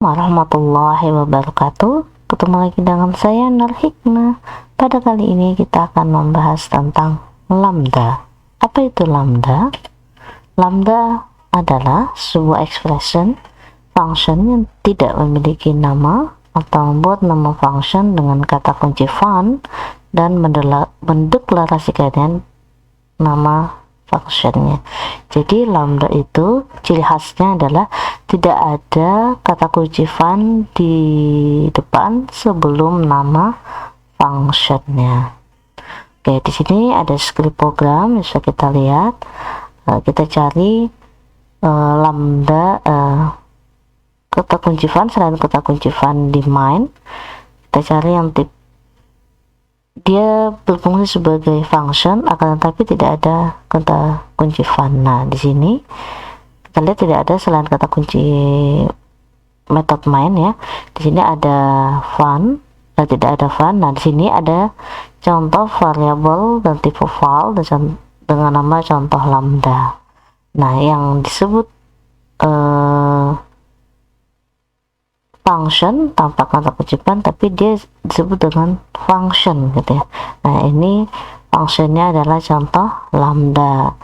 Warahmatullahi wabarakatuh. Ketemu lagi dengan saya Nur Hikmah. Pada kali ini kita akan membahas tentang lambda. Apa itu lambda? Lambda adalah sebuah expression function yang tidak memiliki nama atau membuat nama function dengan kata kunci fun dan mendeklarasikannya nama functionnya. Jadi lambda itu ciri khasnya adalah tidak ada kata kunci fun di depan sebelum nama functionnya. Oke, di sini ada script program bisa kita lihat. Kita cari lambda kata kunci fun. Selain kata kunci fun di main, kita cari yang dia berfungsi sebagai function, akan tetapi tidak ada kata kunci fun. Nah, di sini kita lihat tidak ada selain kata kunci method main ya. Di sini ada fun, tidak ada fun. Nah, di sini ada contoh variabel dan tipe val dengan nama contoh lambda. Nah, yang disebut function tanpa kata kunci fun, tapi dia disebut dengan function gitu ya. Nah, ini functionnya adalah contoh lambda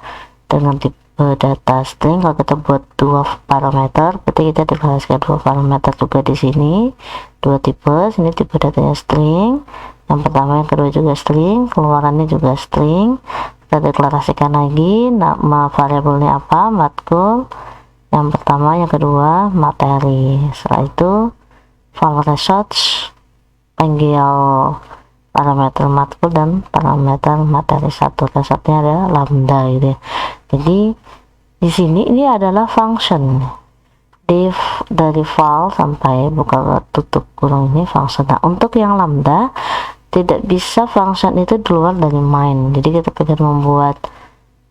dengan tipe data string. Kalau kita buat dua parameter, berarti kita deklarasikan dua parameter juga di sini, dua tipe. Ini tipe datanya string, yang pertama yang kedua juga string, keluarannya juga string. Kita deklarasikan lagi nama variabelnya apa, matkul yang pertama, yang kedua materi. Setelah itu val results, panggil parameter matkul dan parameter materi. Satu resultnya adalah lambda gitu ya. Jadi di sini ini adalah function dari val sampai buka tutup kurung ini function. Nah, untuk yang lambda tidak bisa function itu di luar dari main. Jadi kita pengen membuat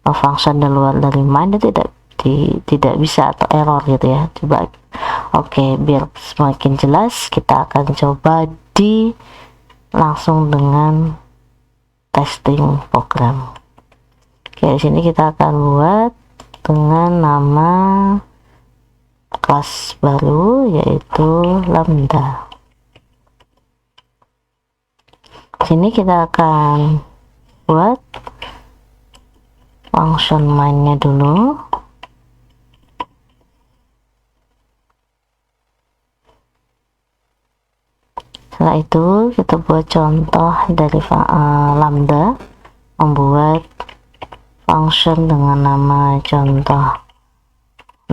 function di luar dari main, itu tidak bisa atau error gitu ya. Coba oke, biar semakin jelas kita akan coba langsung dengan testing program. Oke, di sini kita akan buat dengan nama kelas baru yaitu lambda. Sini kita akan buat function mainnya dulu. Setelah itu kita buat contoh dari lambda, membuat function dengan nama contoh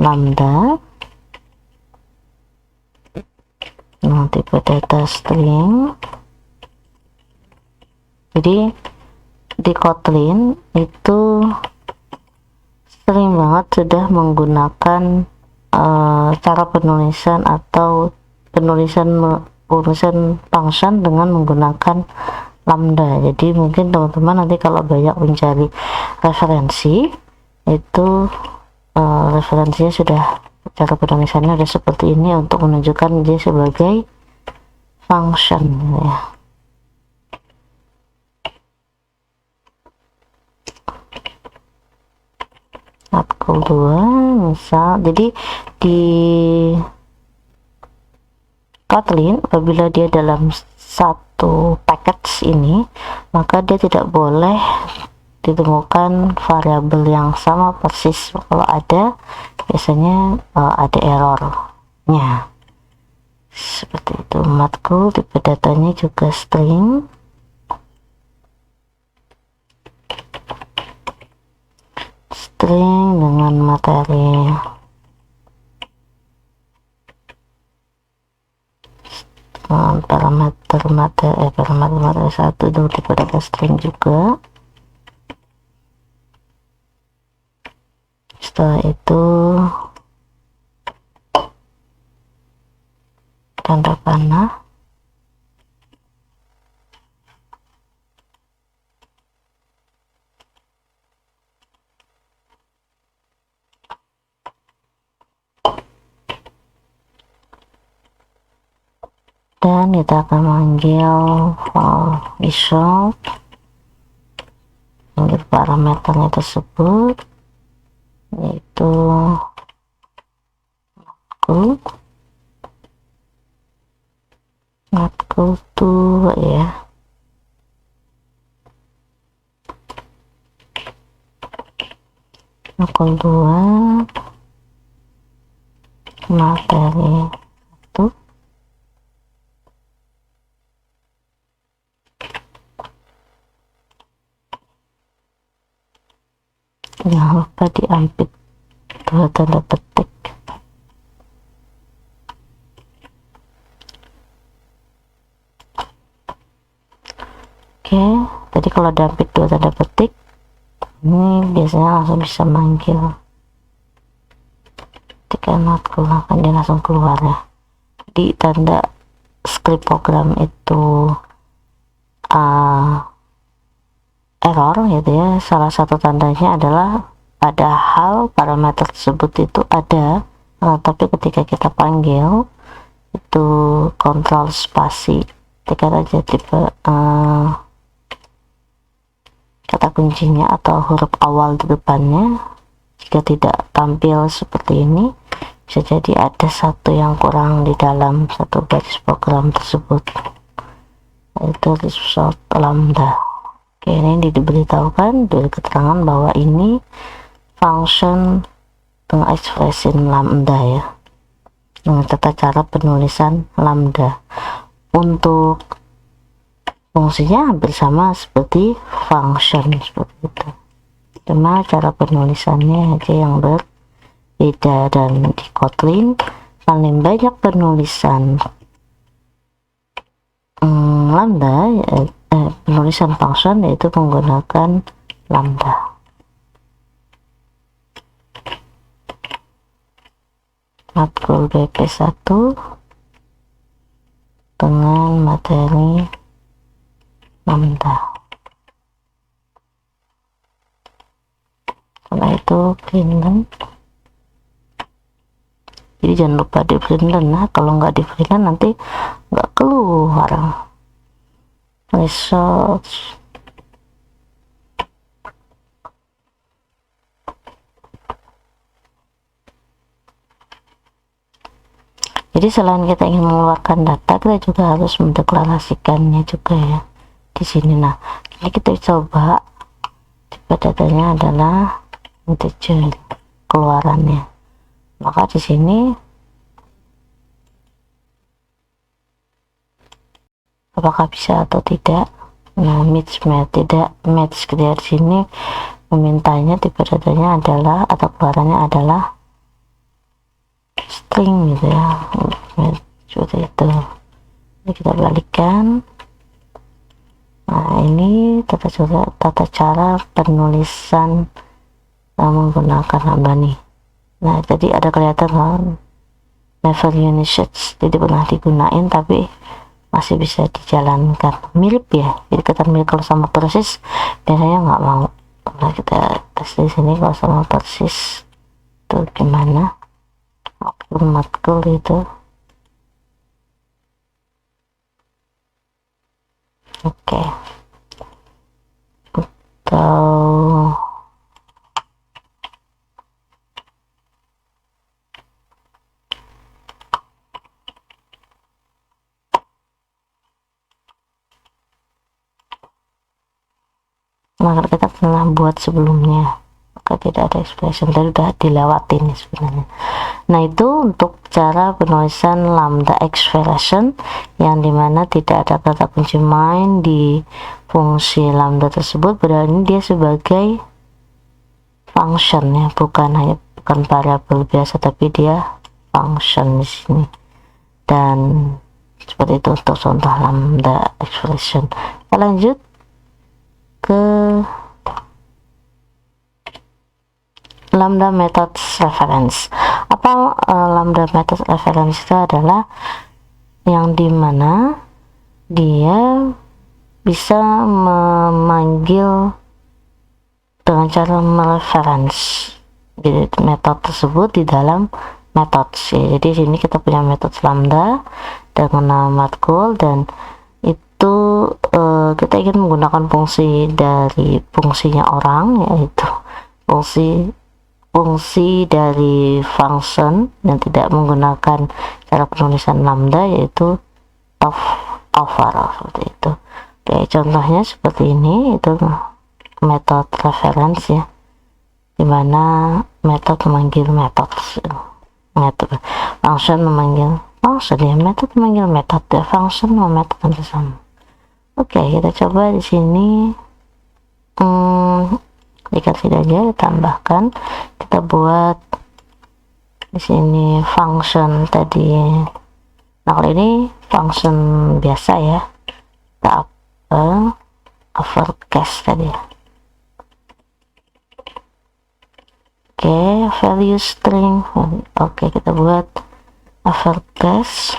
lambda dengan tipe data string. Jadi di Kotlin itu sering banget sudah menggunakan cara penulisan atau penulisan function dengan menggunakan lambda. Jadi mungkin teman-teman nanti kalau banyak mencari referensi itu referensinya sudah cara penulisannya sudah seperti ini untuk menunjukkan dia sebagai function ya. Matkul 2 misal. Jadi di Kotlin apabila dia dalam satu package ini, maka dia tidak boleh ditemukan variabel yang sama persis. Kalau ada, biasanya ada errornya seperti itu. Matkul tipe datanya juga string. String dengan materi. Parameter materi satu itu tipe data string juga. Setelah itu tanda panah. Dan kita akan manggil result, manggil parameternya tersebut yaitu matkul equal to ya, equal 2 materi 1 jangan lupa diampit 2 tanda petik. Oke, tadi kalau diampit 2 tanda petik ini biasanya langsung bisa manggil. Ketika matkul akan dia langsung keluar ya. Di tanda script program itu error gitu ya, salah satu tandanya adalah padahal parameter tersebut itu ada, tapi ketika kita panggil itu kontrol spasi ketika aja tipe kata kuncinya atau huruf awal di depannya, jika tidak tampil seperti ini bisa jadi ada satu yang kurang di dalam satu baris program tersebut, itu result lambda. Oke, ini diberitahukan dari keterangan bahwa ini function dengan ekspresi lambda ya, dengan tata cara penulisan lambda. Untuk fungsinya hampir sama seperti function seperti itu, cuma cara penulisannya aja yang berbeda. Dan di Kotlin paling banyak penulisan lambda penulisan function yaitu menggunakan lambda. Matkul BP1 dengan materi lambda. Setelah itu print. Jadi jangan lupa di print, nah kalau nggak di print nanti nggak keluar results. Jadi selain kita ingin mengeluarkan data, kita juga harus mendeklarasikannya juga ya di sini. Nah, ini kita coba datanya adalah integer keluarannya, maka di sini apakah bisa atau tidak. Nah, tidak match di sini memintanya tipe datanya adalah atau keluarannya adalah string gitu ya, seperti itu. Ini kita balikkan. Nah, ini tata cara penulisan menggunakan lambda nih. Nah, jadi ada kelihatan kan never used, jadi pernah digunain tapi masih bisa dijalankan, mirip ya. Jadi kita mirip kalau sama persis biasanya nggak mau. Nah, kita tes di sini kalau sama persis itu gimana matkul itu. Oke, atau maka kita pernah buat sebelumnya, maka tidak ada expression, tadi udah dilewatin sebenarnya. Nah, itu untuk cara penulisan lambda expression yang dimana tidak ada kata kunci main di fungsi lambda tersebut, berarti dia sebagai function ya, bukan variabel biasa tapi dia function di sini. Dan seperti itu untuk contoh lambda expression. Kita lanjut ke lambda method reference. Apa lambda method reference itu adalah yang dimana dia bisa memanggil dengan cara mereference jadi metode tersebut di dalam metode. Jadi sini kita punya metode lambda dengan nama matkul, dan itu kita ingin menggunakan fungsi dari fungsinya orang, yaitu fungsi dari function yang tidak menggunakan cara penulisan lambda, yaitu top overall seperti itu. Oke, contohnya seperti ini, itu metode reference ya, dimana metode memanggil metode function memanggil function ya, metode memanggil metode ya, function sama metode sama. Oke, kita coba di sini dikasih aja, ditambahkan, kita buat di sini function tadi. Nah, kalau ini function biasa ya, kita uppercase tadi. Oke, value string. Oke, kita buat uppercase.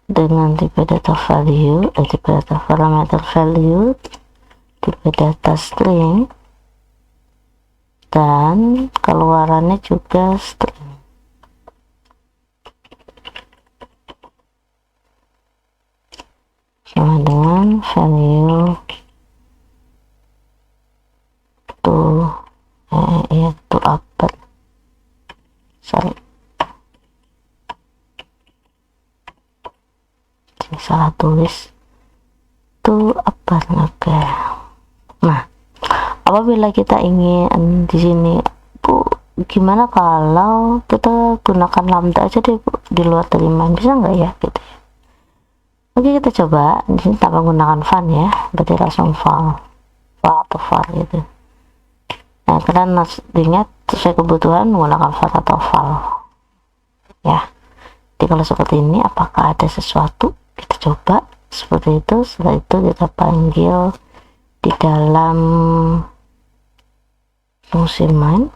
Dengan tipe data value, tipe data parameter value, tipe data string, dan keluarannya juga string. Sama dengan value to upper, salah tulis to upper. Oke. Nah, apabila kita ingin di sini, Bu, gimana kalau kita gunakan lambda aja deh, Bu, di luar dari main, bisa nggak ya gitu ya? Oke, kita coba di sini tanpa menggunakan var ya, berarti langsung var atau var gitu. Nah, kalian harus ingat sesuai kebutuhan menggunakan var atau val ya. Jadi kalau seperti ini, apakah ada sesuatu, kita coba seperti itu. Setelah itu kita panggil di dalam fungsi main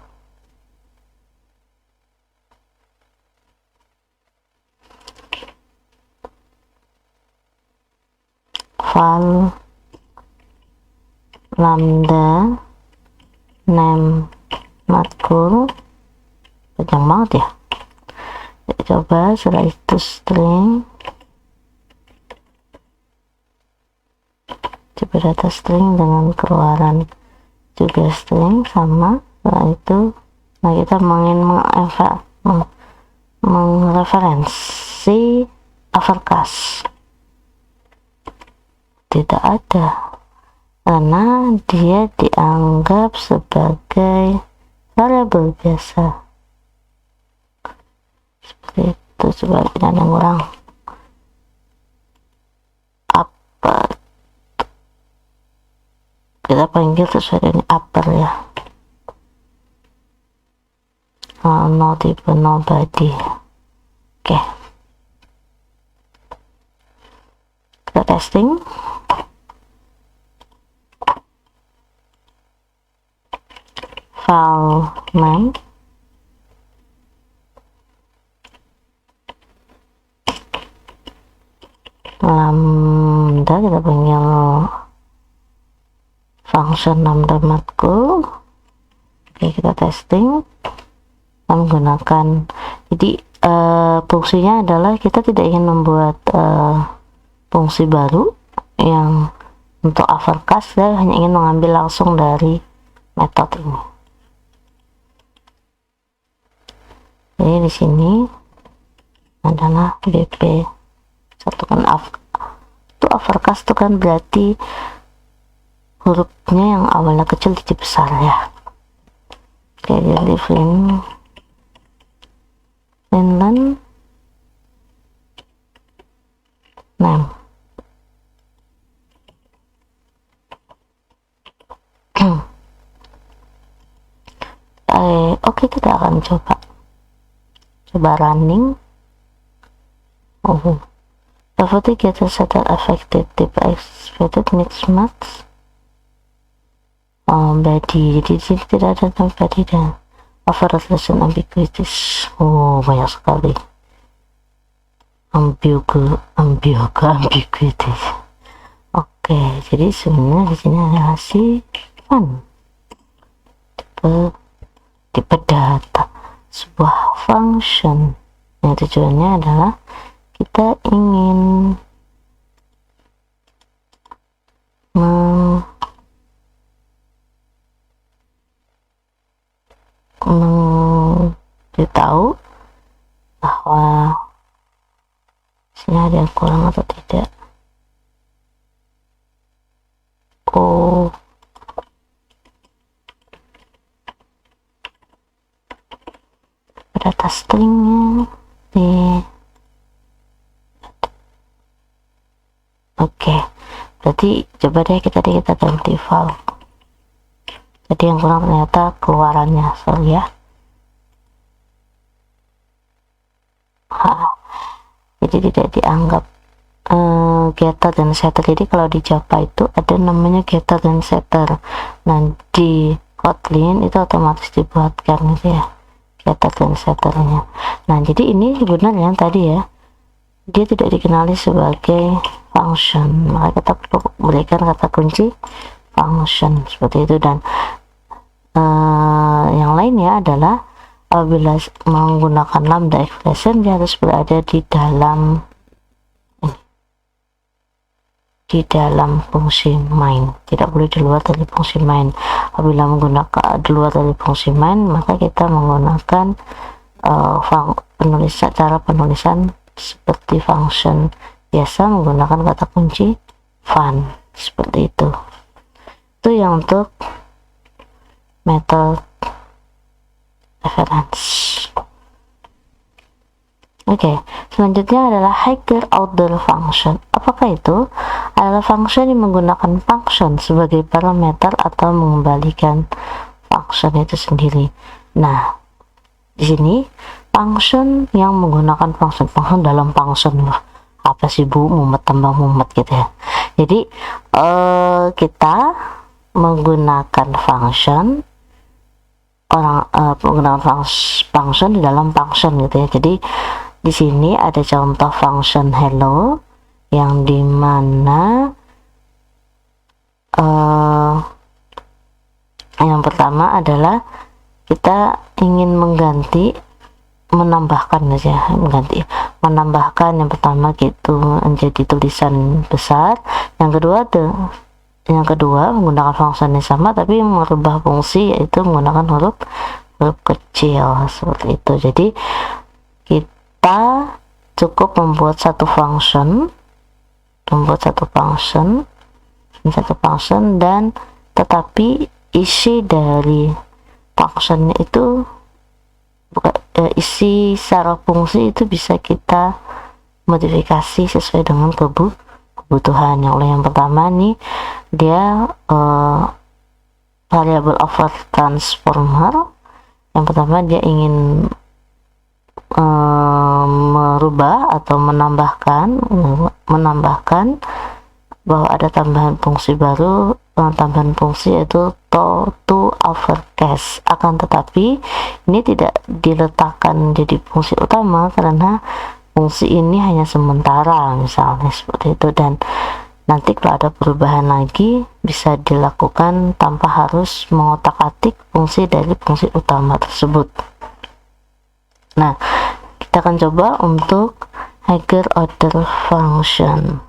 val lambda name matkul, panjang banget ya. Kita coba, setelah itu string, coba data string dengan keluaran juga string sama. Setelah itu, nah kita ingin mengreferensi uppercase, tidak ada karena dia dianggap sebagai variabel biasa. Seperti itu. Coba kita yang kurang upper, kita panggil sesuai dengan upper ya. No tipe nobody. Oke, kita testing. File name lambda, kita panggil function lambda matkul. Oke, kita testing. Kita menggunakan, jadi fungsinya adalah kita tidak ingin membuat fungsi baru yang untuk uppercase, saya hanya ingin mengambil langsung dari metode ini. Jadi di sini adalah BP satu kan itu uppercase itu kan berarti hurufnya yang awalnya kecil jadi besar ya. Oke, jadi Finland name. Oke, kita akan coba running. Property get a set affected type expected mismatch body. Jadi di sini tidak ada body dan over resolution ambiguities. Banyak sekali ambiguities. Oke, jadi sebenarnya di sini adalah si fun tipe data, sebuah function yang tujuannya adalah kita ingin memberitahu bahwa ada yang kurang atau tidak. Oh, data stringnya nih. Oke, berarti coba deh kita ganti val. Jadi yang kurang ternyata keluarannya, sorry ya. Jadi tidak dianggap getter dan setter. Jadi kalau di Java itu ada namanya getter dan setter. Nah di Kotlin itu otomatis dibuatkan gitu ya, getter dan setternya. Nah jadi ini sebenarnya tadi ya, dia tidak dikenali sebagai function, maka kita perlu berikan kata kunci function seperti itu. Dan yang lainnya adalah apabila menggunakan lambda expression, dia harus berada di dalam fungsi main, tidak boleh di luar dari fungsi main. Apabila menggunakan di luar dari fungsi main, maka kita menggunakan cara penulisan seperti function biasa menggunakan kata kunci fun, seperti itu. Itu yang untuk method reference. Oke, selanjutnya adalah higher order function. Apakah itu? Adalah function yang menggunakan function sebagai parameter atau mengembalikan function itu sendiri. Nah, di sini function yang menggunakan function dalam function loh. Apa sih Bu, mumet tambah mumet gitu ya. Jadi kita menggunakan function menggunakan function di dalam function gitu ya. Jadi di sini ada contoh function hello yang dimana yang pertama adalah kita ingin menambahkan yang pertama gitu menjadi tulisan besar. Yang kedua menggunakan function yang sama tapi merubah fungsi, yaitu menggunakan huruf kecil seperti itu. Jadi kita cukup membuat satu function dan tetapi isi dari functionnya itu isi secara fungsi itu bisa kita modifikasi sesuai dengan kebutuhan. Yang pertama nih dia variable over transformer. Yang pertama dia ingin merubah atau menambahkan bahwa ada tambahan fungsi baru. Tambahan fungsi yaitu to overcast. Akan tetapi ini tidak diletakkan jadi fungsi utama karena fungsi ini hanya sementara, misalnya seperti itu. Dan nanti kalau ada perubahan lagi bisa dilakukan tanpa harus mengotak-atik fungsi dari fungsi utama tersebut. Nah, kita akan coba untuk higher order function.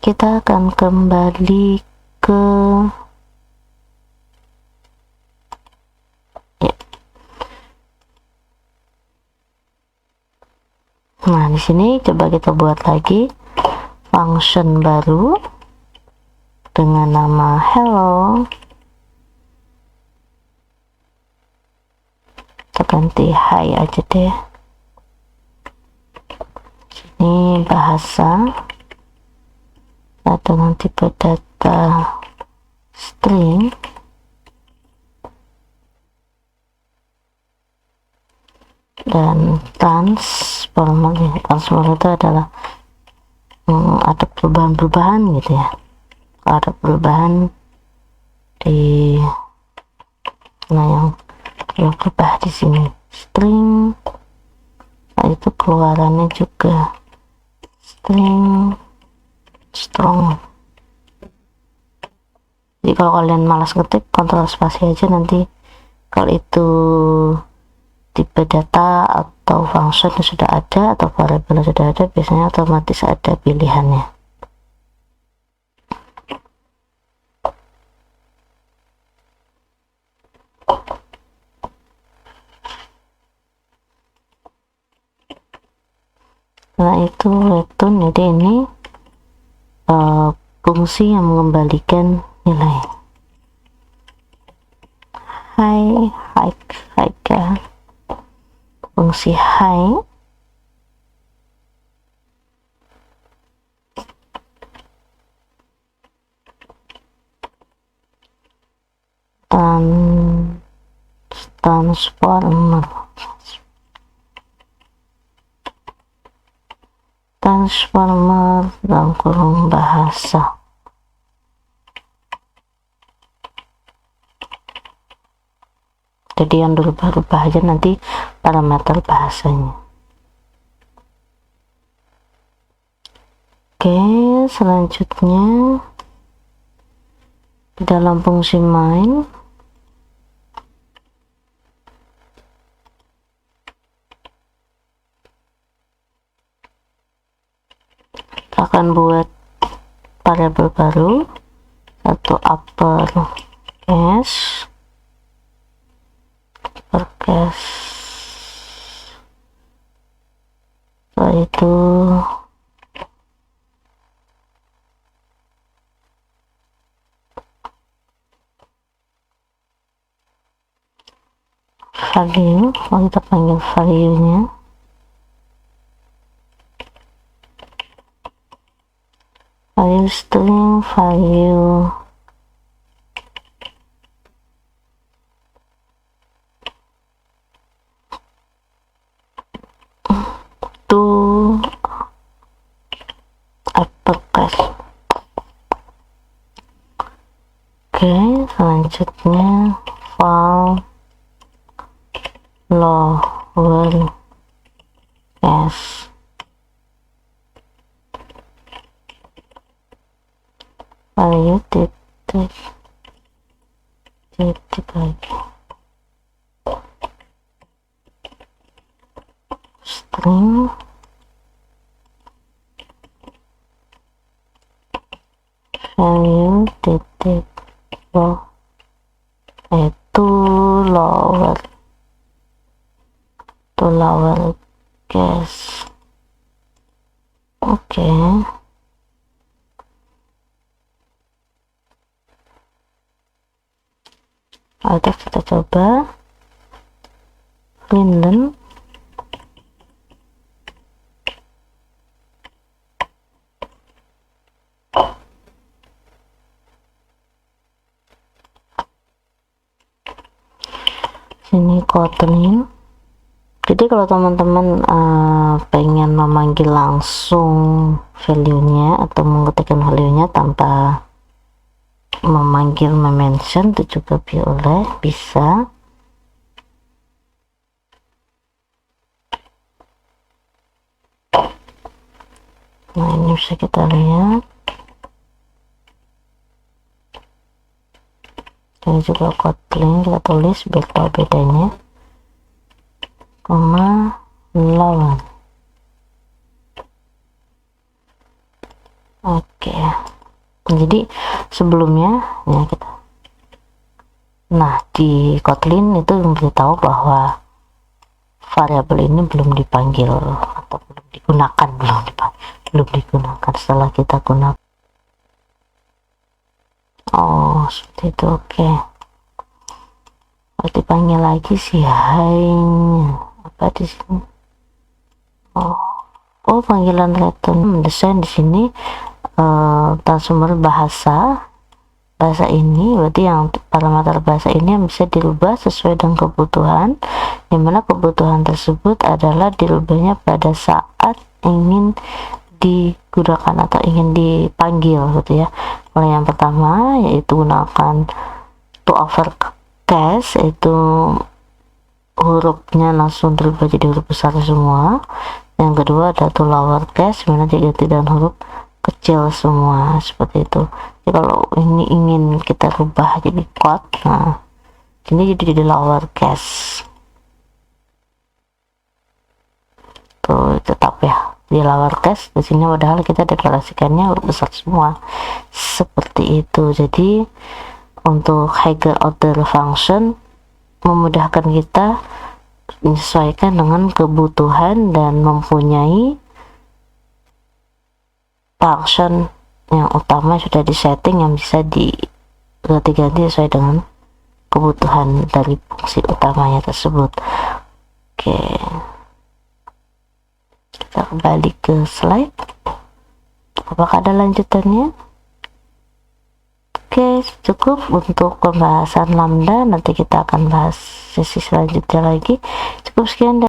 Kita akan kembali ke Nah, di sini coba kita buat lagi function baru dengan nama hello. Kita ganti hi aja deh. Ini bahasa dengan tipe data string. Dan transformer itu adalah ada perubahan gitu ya. Ada perubahan di yang berubah di sini string. Nah, itu keluarannya juga string strong. Jadi kalau kalian malas ngetik, kontrol spasi aja. Nanti kalau itu tipe data atau function sudah ada atau variabel sudah ada, biasanya otomatis ada pilihannya. Nah itu return, jadi ini fungsi yang mengembalikan nilai. High kan, fungsi high dan transformer dalam kurung bahasa. Jadi yang dulu berubah aja nanti parameter bahasanya. Oke, selanjutnya di dalam fungsi main kita akan buat variabel baru, satu upper case, setelah itu value, kalau kita panggil value nya value string, value to uppercase. Oke, selanjutnya file lower case, value titik lagi string value titik lower case. Oke. Ada kita coba Linden. Sini Kotlin. Jadi kalau teman-teman pengen memanggil langsung value-nya atau mengetikkan value-nya tanpa memanggil mention, itu juga boleh, bisa. Nah ini bisa kita lihat, ini juga Kotlin, kita tulis biar tahu bedanya, koma lawan. Oke, jadi sebelumnya ya kita, nah di Kotlin itu memberitahu bahwa variabel ini belum dipanggil atau belum digunakan, belum digunakan. Setelah kita gunakan, oh seperti itu. Oke, harus dipanggil lagi si high-nya apa di sini. Oh panggilan return mendesain di sini transformer bahasa ini, berarti yang parameter bahasa ini yang bisa dirubah sesuai dengan kebutuhan, dimana kebutuhan tersebut adalah dirubahnya pada saat ingin digunakan atau ingin dipanggil gitu ya. Kalau yang pertama yaitu gunakan to uppercase, itu hurufnya langsung dirubah jadi huruf besar semua. Yang kedua ada to lowercase, dimana diganti dengan huruf kecil semua, seperti itu. Jadi kalau ini ingin kita rubah jadi quote, nah ini jadi lowercase tuh, tetap ya di lowercase di sini, padahal kita deklarasikannya huruf besar semua, seperti itu. Jadi untuk higher order function memudahkan kita menyesuaikan dengan kebutuhan dan mempunyai function yang utama sudah disetting yang bisa diganti-ganti sesuai dengan kebutuhan dari fungsi utamanya tersebut. Oke, kita kembali ke slide. Apakah ada lanjutannya? Oke, cukup untuk pembahasan lambda. Nanti kita akan bahas sesi selanjutnya lagi. Cukup sekian.